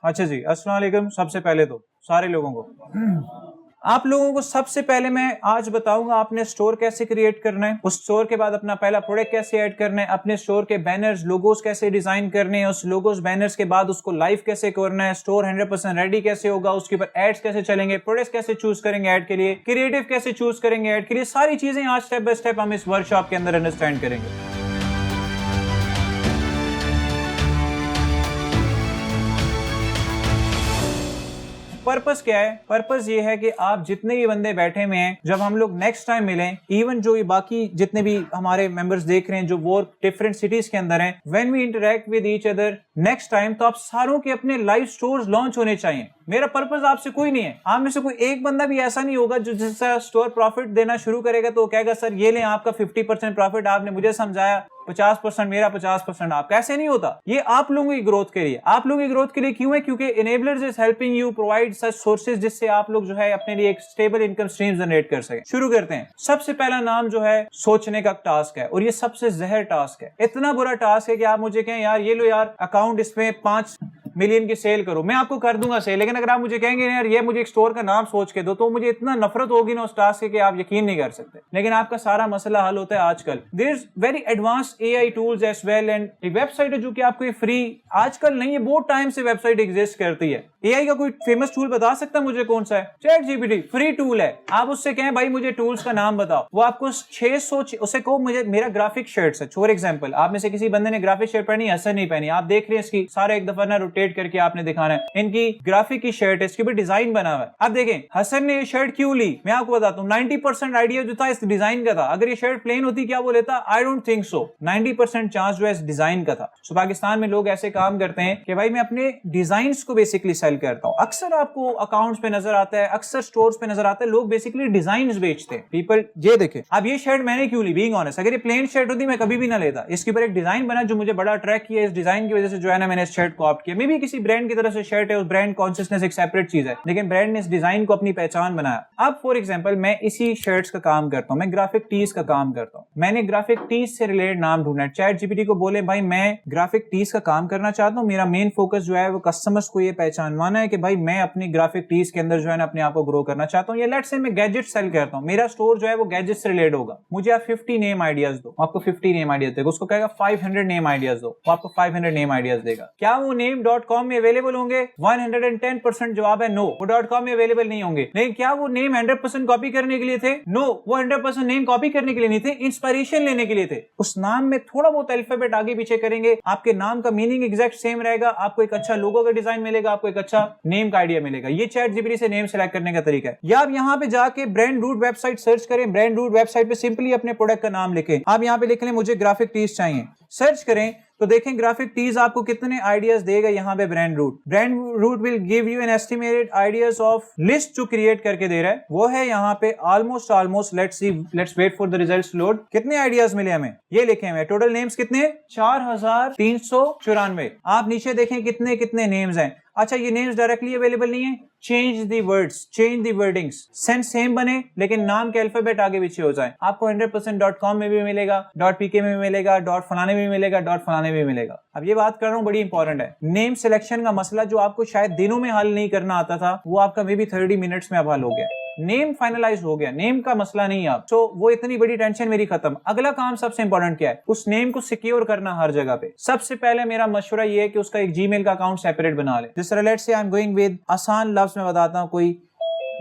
अच्छा जी, अस्सलाम वालेकुम। सबसे पहले तो सारे लोगों को आप लोगों को सबसे पहले मैं आज बताऊंगा आपने स्टोर कैसे क्रिएट करना है, उस स्टोर के बाद अपना पहला प्रोडक्ट कैसे ऐड करना है, अपने स्टोर के बैनर्स लोगोस कैसे डिजाइन करने हैं, उस लोगोस बैनर्स के बाद उसको लाइव कैसे करना है, स्टोर 100% रेडी कैसे होगा, उसके ऊपर एड्स कैसे चलेंगे, प्रोडक्ट्स कैसे चूज करेंगे ऐड के लिए, क्रिएटिव कैसे चूज करेंगे ऐड के लिए, सारी चीजें आज स्टेप बाय स्टेप हम इस वर्कशॉप के अंदर अंडरस्टैंड करेंगे। पर्पस क्या है? पर्पस ये है कि आप जितने भी बंदे बैठे हुए हैं, जब हम लोग नेक्स्ट टाइम मिलें, इवन जो ये बाकी जितने भी हमारे मेंबर्स देख रहे हैं जो वो डिफरेंट सिटीज के अंदर हैं, when we interact with each other next time, तो आप सारों के अपने लाइव स्टोर्स लॉन्च होने चाहिए। मेरा पर्पस आपसे कोई नहीं है, आप में से कोई एक बंदा भी ऐसा नहीं होगा जो जिससे स्टोर प्रॉफिट देना शुरू करेगा तो कहेगा सर ये लें आपका 50% प्रॉफिट, आपने मुझे समझाया 50% मेरा 50% आपका। ऐसे नहीं होता। ये आप लोगों की ग्रोथ के लिए, आप लोगों की ग्रोथ के लिए क्यों है? क्योंकि enablers is helping you provide such sources जिससे आप लोग जो है अपने लिए एक स्टेबल इनकम स्ट्रीम जनरेट कर सके। शुरू करते हैं। सबसे पहला नाम जो है सोचने का टास्क है, और ये सबसे जहर टास्क है। इतना बुरा टास्क है कि आप मुझे कहें यार ये लो यार अकाउंट इसमें 5 मिलियन की सेल करो, मैं आपको कर दूंगा सेल, लेकिन अगर आप मुझे कहेंगे यार ये मुझे एक स्टोर का नाम सोच के दो, तो मुझे इतना नफरत होगी ना उस टास्क से कि आप यकीन नहीं कर सकते। लेकिन आपका सारा मसला हल होता है आजकल। There is very advanced AI tools as well, and एक वेबसाइट है जो कि आपको फ्री, आजकल नहीं है बहुत टाइम से वेबसाइट एग्जिस्ट करती है। एआई का कोई फेमस टूल बता सकता है मुझे कौन सा है? चैट जीपीटी फ्री टूल है। आप उससे कहें भाई मुझे टूल्स का नाम बताओ, वो आपको 600, उसे कहो मुझे मेरा ग्राफिक शर्ट्स है फॉर एग्जांपल, आप में से किसी बंदे ने ग्राफिक शर्ट पहनी, असर नहीं पहनी, आप देख रहे हैं इसकी सारा एक दफा ना रोटेट करके आपने दिखाना है, इनकी ग्राफिक की शर्ट है, इसके ऊपर डिजाइन बना हुआ है। अब देखें हसन ने ये शर्ट क्यों ली, मैं आपको बताता हूँ। 90% आइडिया जो था इस डिजाइन का था। अगर ये शर्ट प्लेन होती क्या वो लेता? I don't think so. 90% chance जो है इस डिजाइन का था। सो पाकिस्तान में लोग ऐसे काम करते हैं कि भाई मैं अपने डिजाइन्स को बेसिकली सेल करता हूँ। अक्सर आपको अकाउंट्स पे नजर आता है, अक्सर स्टोर्स पे नजर आता है, लोग बेसिकली डिजाइन्स बेचते हैं। पीपल ये देखें, अब ये शर्ट मैंने क्यों ली? बीइंग ऑनेस्ट, अगर ये प्लेन शर्ट होती मैं कभी भी ना लेता। इसके ऊपर एक डिजाइन बना जो मुझे बड़ा अट्रैक्ट किया, इस डिजाइन की वजह से जो है ना मैंने इस शर्ट को ऑप्ट किया। मे भी किसी ब्रांड की तरफ से शर्ट है, उस ब्रांड कॉन्शियसनेस एक सेपरेट चीज है, लेकिन ब्रांड ने इस डिजाइन को अपनी पहचान बनाया। अब फॉर एग्जांपल मैं इसी शर्ट्स का काम करता हूं, मैं ग्राफिक टीज का काम करता हूं। मैंने ग्राफिक टीज से रिलेटेड नाम ढूंढना है। चैट जीपीटी को बोले भाई मैं ग्राफिक टीज का काम करना चाहता हूं, मेरा मेन फोकस जो है वो कस्टमर्स को ये पहचानवाना है कि भाई मैं अपनी ग्राफिक टीज के अंदर जो है ना अपने आप को ग्रो करना चाहता हूं। या लेट्स से मैं गैजेट सेल करता हूं, मेरा स्टोर जो है वो गैजेट से रिलेटेड होगा। मुझे आप 50 नेम आइडियाज दो, आपको 50 नेम आइडियाज देगा। उसको कहेगा 500 नेम आइडियाज दो, वो आपको 500 नेम आइडियाज देगा। क्या वो नेम .com में अवेलेबल होंगे? 110% जवाब है नो, वो .com में अवेलेबल नहीं होंगे। लेकिन क्या वो नेम 100% कॉपी करने के लिए थे? नो, वो 100% नेम कॉपी करने के लिए नहीं थे, इंस्पिरेशन लेने के लिए थे। उस नाम में थोड़ा बहुत अल्फाबेट आगे पीछे करेंगे, आपके नाम का मीनिंग एग्जैक्ट सेम रहेगा, आपको एक अच्छा लोगो का डिजाइन मिलेगा, आपको एक अच्छा नेम का आइडिया मिलेगा। ये चैट जीपीटी से नेम सेलेक्ट करने का तरीका है। या आप यहाँ पे जाके ब्रांड रूट वेबसाइट सर्च करें, ब्रांड रूट वेबसाइट पे सिंपली अपने प्रोडक्ट का नाम लिखें। आप यहाँ पे लिख लें मुझे ग्राफिक टीज चाहिए, सर्च करें तो देखें ग्राफिक टीज आपको कितने आइडियाज देगा यहाँ पे brand root will give you an estimated ideas of list जो क्रिएट करके दे रहा है वो है यहाँ पे almost let's wait for the results load. कितने आइडियाज मिले हमें? ये लिखे हुए टोटल नेम्स कितने? 4394। आप नीचे देखें कितने कितने नेम्स हैं। अच्छा ये नेम्स डायरेक्टली अवेलेबल नहीं है, change the words, change the wordings, sense same बने लेकिन नाम के अल्फाबेट आगे पीछे हो जाए। आपको 100% .com में भी मिलेगा, .pk में भी मिलेगा, .फलाने में भी मिलेगा, .फलाने में भी मिलेगा। अब ये बात कर रहा हूँ बड़ी इंपॉर्टेंट है। नेम सिलेक्शन का मसला जो आपको शायद दिनों में हल नहीं करना आता था, वो आपका मे बी 30 मिनट्स में अब हल हो गया। नेम फाइनलाइज हो गया, नेम का मसला नहीं है अब। सो वो इतनी बड़ी टेंशन मेरी खत्म। अगला काम सबसे इंपॉर्टेंट क्या है? उस नेम को सिक्योर करना हर जगह पे। सबसे पहले मेरा मशवरा ये है कि उसका एक जीमेल का अकाउंट सेपरेट बना ले। जिस तरह let's say I am going with आसान लफ्ज में बताता हूँ, कोई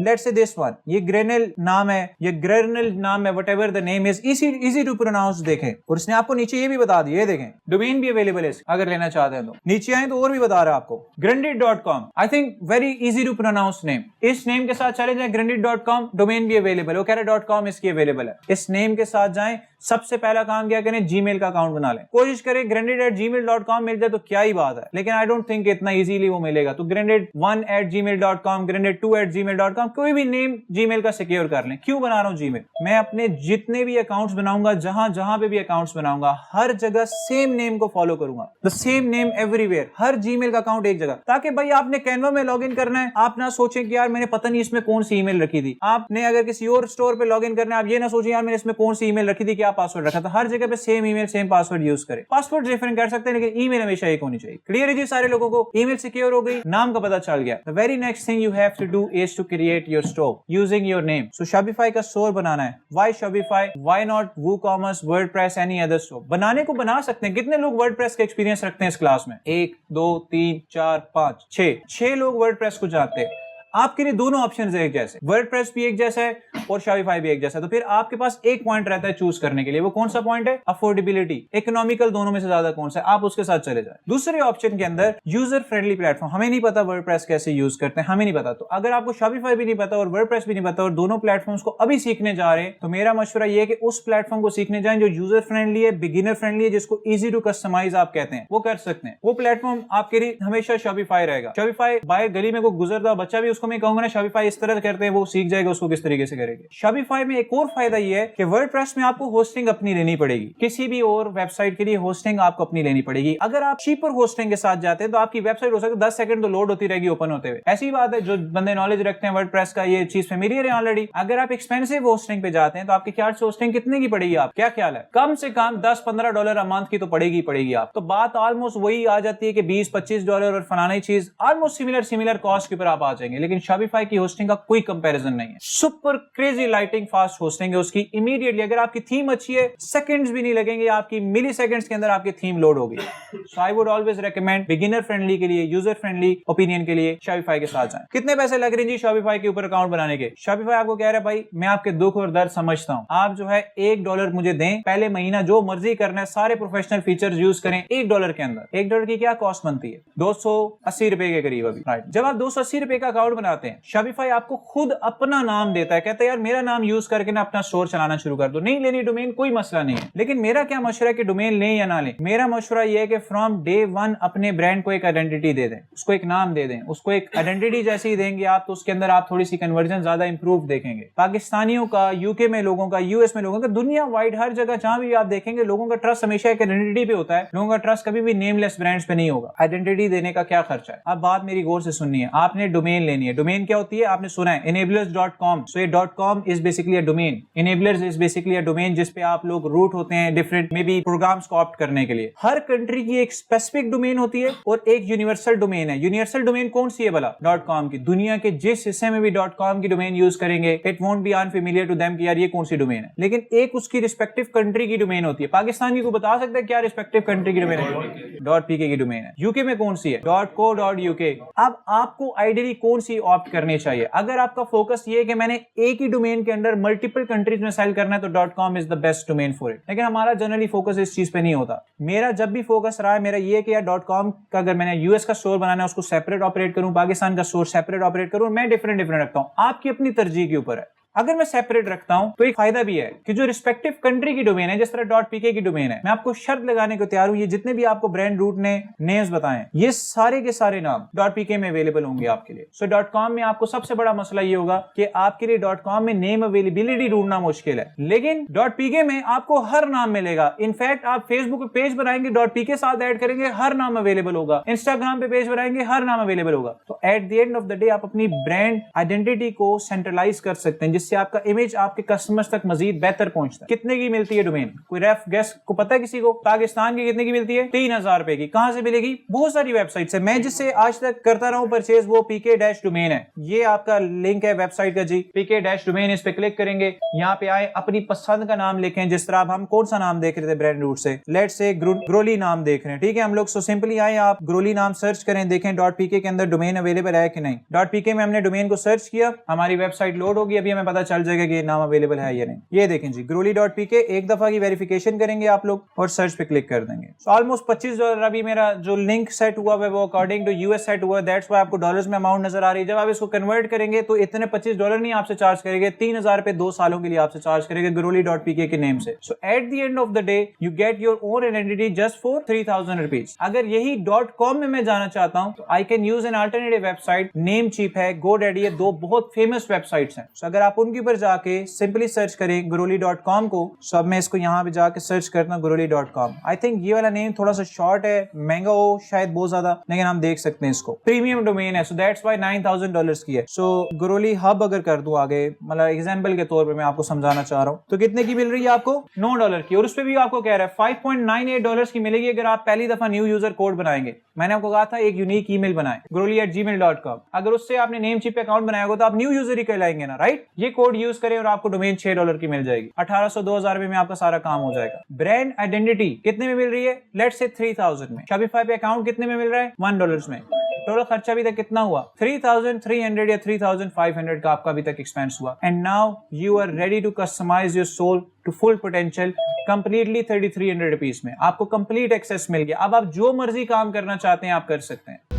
लेट्स से दिस वन, ये ग्रेनल नाम है, ये ग्रेनल नाम है, whatever the name is, easy to pronounce. देखें और इसने आपको नीचे ये भी बता दिया, ये देखें डोमेन भी अवेलेबल है अगर लेना चाहते हैं तो। नीचे आए तो और भी बता रहा है आपको grandit.com, I think very easy to pronounce name. इस नेम के साथ चले जाए grandit.com, डोमेन भी अवेलेबल है, वो कह रहा .com इसकी अवेलेबल है। इस नेम के साथ जाएं, सबसे पहला काम क्या करें? जीमेल का अकाउंट बना लें। कोशिश करें grandit@gmail.com मिल जाए तो क्या ही बात है, लेकिन आई डोंट थिंक इतना इजीली वो मिलेगा। तो grandit1@gmail.com, grandit2@gmail.com, कोई भी नेम जीमेल का सिक्योर कर लें। क्यों बना रहा हूं जीमेल? मैं अपने जितने भी अकाउंट्स बनाऊंगा, जहां पे भी अकाउंट्स बनाऊंगा, हर जगह सेम नेम को फॉलो करूंगा, the same name everywhere. Her Gmail का अकाउंट एक जगह, ताकि भाई आपने कैनवा में लॉगिन करना है, आप ना सोचें कि यार मैंने पता नहीं इसमें कौन सी ईमेल रखी थी। आपने अगर किसी और स्टोर पे लॉगिन करना है, आप ये ना सोचें यार मैंने इसमें कौन सी ईमेल रखी थी कि क्या पासवर्ड रखा था, हर जगह पे same email same password use करें। पासवर्ड डिफरेंट कर सकते हैं लेकिन ईमेल हमेशा एक होनी चाहिए। क्लियर है जी सारे लोगों को? ईमेल सिक्योर हो गई, नाम का पता चल गया। The very next thing you have to do is to create your store using your name. So Shopify का स्टोर बनाना है। Why Shopify, why not WooCommerce, WordPress, any other store? बनाने को बना सकते हैं। कितने लोग वर्डप्रेस का एक्सपीरियंस रखते हैं इस क्लास में? 1 2 3 4 5 6 लोग वर्डप्रेस को जानते हैं। आपके लिए दोनों ऑप्शंस एक जैसे, वर्डप्रेस भी एक जैसा है और शॉपिफाई भी एक जैसा है। तो फिर आपके पास एक पॉइंट रहता है चूज करने के लिए। वो कौन सा पॉइंट है? अफोर्डेबिलिटी, इकोनॉमिकल, दोनों में से ज्यादा कौन सा है, आप उसके साथ चले जाए। दूसरे ऑप्शन के अंदर यूजर फ्रेंडली प्लेटफॉर्म। हमें नहीं पता वर्डप्रेस कैसे यूज करते हैं, हमें नहीं पता। तो अगर आपको शॉपिफाई भी नहीं पता और वर्डप्रेस भी नहीं पता और दोनों प्लेटफॉर्म्स को अभी सीखने जा रहे हैं, तो मेरा मशवरा यह है कि उस प्लेटफॉर्म को सीखने जाएं जो यूजर फ्रेंडली है, बिगिनर फ्रेंडली है, जिसको इजी टू कस्टमाइज आप कहते हैं, वो कर सकते हैं। वो प्लेटफॉर्म आपके लिए हमेशा शॉपिफाई रहेगा। शॉपिफाई बाहर गली में कोई गुजरता बच्चा भी उसको मैं कहूंगा ना शॉपिफाई इस तरह करते हैं, वो सीख जाएगा उसको किस तरीके से करेंगे। शॉपिफाई में एक और फायदा ये है कि वर्डप्रेस में आपको होस्टिंग अपनी लेनी पड़ेगी। किसी भी और वेबसाइट के लिए होस्टिंग आपको अपनी लेनी पड़ेगी। अगर आप चीपर होस्टिंग के साथ जाते हैं तो आपकी वेबसाइट हो सकता है 10 सेकंड तो लोड होती रहेगी ओपन होते हुए। ऐसी बात है, जो बंदे नॉलेज रखते हैं वर्डप्रेस का, ये चीज फेमिलियर है ऑलरेडी। अगर आप एक्सपेंसिव होस्टिंग पे जाते हैं तो आपके ख्याल से होस्टिंग कितने की पड़ेगी? आप क्या ख्याल है? कम से कम $10-15 अ मंथ की तो पड़ेगी आप। तो बात ऑलमोस्ट वही आ जाती है कि $20-25 और फलाना चीज ऑलमोस्ट सिमिलर कॉस्ट के ऊपर आप आ जाएंगे। लेकिन शॉपिफाई की होस्टिंग का कोई कंपैरिजन नहीं है। Super crazy lighting fast hosting है उसकी। इमीडिएटली अगर आपकी थीम अच्छी है, सेकंड्स भी नहीं लगेंगे, आपकी मिली सेकंड्स के अंदर आपकी थीम लोड होगी। So I would always recommend beginner friendly के लिए, यूजर फ्रेंडली ओपिनियन के लिए शॉपिफाई के साथ जाएं। कितने पैसे लग रहे हैं जी शॉपिफाई के ऊपर अकाउंट बनाने के? शॉपिफाई आपको कह रहा है भाई मैं आपके दुख और दर्द समझता हूं, आप जो है $1 मुझे दें, पहले महीना जो मर्जी करना है सारे प्रोफेशनल फीचर्स यूज करें $1 के अंदर। $1 की क्या कॉस्ट बनती है? $280 के करीब अभी, राइट। जब आप $280 का अकाउंट बनाते हैं, शॉपिफाई आपको खुद अपना नाम देता है, कहता है यार मेरा नाम यूज करके ना अपना स्टोर चलाना शुरू कर दो। नहीं लेनी डोमेन, कोई मसला नहीं है। लेकिन मेरा क्या मशवरा है कि डोमेन लें या ना लें? मेरा मशवरा यह है कि फ्रॉम डे 1 अपने ब्रांड को एक आइडेंटिटी दे दें, उसको एक नाम दे दें, उसको एक आइडेंटिटी जैसे ही देंगे आप तो उसके अंदर आप थोड़ी सी कन्वर्जन ज्यादा इंप्रूव देखेंगे। पाकिस्तानियों का, यूके में लोगों का, यूएस में लोगों का, दुनिया वाइड हर जगह जहां भी आप देखेंगे लोगों का ट्रस्ट हमेशा एक आइडेंटिटी पे होता है। लोगों का ट्रस्ट कभी भी नेमलेस ब्रांड्स पे नहीं होगा। आइडेंटिटी देने का क्या खर्चा है? अब बात मेरी गौर से सुननी है। आपने डोमेन लेनी है। डोमेन क्या होती है? आपने सुना है enablers.com। सो ये .com is basically a domain. enablers is basically a domain जिसपे आप लोग रूट होते हैं डिफरेंट मे बी प्रोग्राम्स को ऑप्ट करने के लिए। हर कंट्री की एक स्पेसिफिक डोमेन होती है और एक यूनिवर्सल डोमेन है। यूनिवर्सल डोमेन कौन सी है भला? .com की। दुनिया के जिस हिस्से में भी .com की डोमेन यूज करेंगे it won't be unfamiliar to them कि यार ये कौन सी डोमेन है। लेकिन एक उसकी रिस्पेक्टिव कंट्री की डोमेन होती है। पाकिस्तान की को बता सकते हैं क्या रिस्पेक्टिव कंट्री की डोमेन है? .pk की डोमेन है। यूके में कौन सी है? .co.uk। अब आपको आइडियली कौन सी ऑप्ट करनी चाहिए? अगर आपका फोकस ये है कि मैंने एक ही डोमेन के अंदर मल्टीपल कंट्रीज में सेल करना है तो .com is the best domain for it. लेकिन हमारा जनरली फोकस इस चीज पे नहीं होता। मेरा जब भी फोकस रहा है मेरा ये है कि यार .com का अगर मैंने यूएस का स्टोर बनाना है उसको सेपरेट ऑपरेट करूं, पाकिस्तान का स्टोर सेपरेट ऑपरेट करूं, मैं डिफरेंट रखता हूं। आपकी अपनी तरजीह के ऊपर है। अगर मैं सेपरेट रखता हूं तो एक फायदा भी है कि जो रिस्पेक्टिव कंट्री की डोमेन है, जिस तरह .pk की डोमेन है, मैं आपको शर्त लगाने को तैयार हूं, ये जितने भी आपको ब्रांड रूट ने नेम्स बताएं ये सारे के सारे नाम .pk में अवेलेबल होंगे आपके लिए। सो .com में आपको सबसे बड़ा मसला ये होगा कि आपके लिए .com में नेम अवेलेबिलिटी ढूंढना मुश्किल है। लेकिन .pk में आपको हर नाम मिलेगा। इनफैक्ट आप फेसबुक पे पेज बनाएंगे .pk साथ ऐड करेंगे, हर नाम अवेलेबल होगा। इंस्टाग्राम पे पेज बनाएंगे, हर नाम अवेलेबल होगा। तो eight the end of the day आप अपनी ब्रांड आइडेंटिटी को सेंट्रलाइज कर सकते हैं जिससे आपका इमेज आपके कस्टमर्स तक मजीद बेहतर पहुंचता है। कितने की मिलती है डोमेन? कोई रेफ गेस को पता है किसी को? पाकिस्तान की कितने की मिलती है? 3000 की। कहां से मिलेगी? बहुत सारी वेबसाइट से। मैं जिससे आज तक करता रहा हूं परचेज वो pk-डोमेन है। ये आपका लिंक है वेबसाइट का जी, pk-डोमेन। इस पे क्लिक करेंगे, यहाँ पे आए, अपनी पसंद का नाम लिखें। जिस तरह हम कौन सा नाम देख रहे थे ब्रांड रूट से, लेट्स से ग्रोली नाम देख रहे हैं, ठीक है हम लोग। सो सिंपली आए, आप ग्रोली नाम सर्च करें, देखें .pk के अंदर डोमेन अवेलेबल है कि नहीं। .pk में हमने डोमेन को सर्च किया, हमारी वेबसाइट लोड होगी, अभी हमें पता चल जाएगा कि नाम अवेलेबल है या नहीं। ये देखें जी growly.pk। एक दफा की वेरिफिकेशन करेंगे आप लोग और सर्च पे क्लिक कर देंगे। सो ऑलमोस्ट $25 अभी मेरा जो लिंक सेट हुआ है वो अकॉर्डिंग टू यूएस सेट हुआ, दैट्स व्हाई आपको डॉलर्स में अमाउंट नजर आ रही है। जब आप इसको कन्वर्ट करेंगे तो इतने $25 नहीं आपसे चार्ज करेंगे, 3000 पे 2 सालों के लिए आपसे चार्ज करेंगे growly.pk के नेम से। So at the end of the day you get your own identity just for 3000 rupees. अगर यही .com में मैं जाना चाहता हूं तो I can use an alternative website, Namecheap है, GoDaddy है, 2 बहुत फेमस वेबसाइट्स हैं। सो अगर आप क्रोम के ऊपर जाके सिंपली सर्च करें Guroli.com को। सो अब मैं इसको यहाँ पे जाके सर्च करता हूँ Guroli.com। आई थिंक ये वाला नेम थोड़ा सा शॉर्ट है, महंगा हो शायद बहुत ज्यादा, लेकिन हम देख सकते हैं इसको। प्रीमियम डोमेन है, सो दैट्स व्हाई $9,000 की है। सो Guroli हब अगर कर दूं आगे, मतलब एग्जांपल के तौर पे मैं आपको समझाना चाह रहा हूँ, तो कितने की मिल रही है आपको? $9 की। और उस पे भी आपको कह रहा है $5.98 की मिलेगी अगर आप पहली दफा न्यू यूजर कोड बनाएंगे। मैंने आपको कहा था एक यूनिक ईमेल बनाएं Guroli@gmail.com। अगर उससे आपने नेम चिप पे अकाउंट बनाया होगा तो आप न्यू यूजर ही कहलाएंगे ना, राइट? ये कोड यूज करें और आपको डोमेन $6 की मिल जाएगी। 1800-2000 में आपका सारा काम हो जाएगा। ब्रांड आइडेंटिटी कितने में मिल रही है? लेट्स से 3000 में। शॉपिफाई पे अकाउंट कितने में मिल रहा है? $1 में। टोटल खर्चा अभी तक कितना हुआ? 3300 या 3500 का आपका अभी तक एक्सपेंस हुआ। And now you are ready to customise your soul to full potential completely $3300 में। आपको कंप्लीट एक्सेस मिल गया। अब आप जो मर्जी काम करना चाहते हैं आप कर सकते हैं।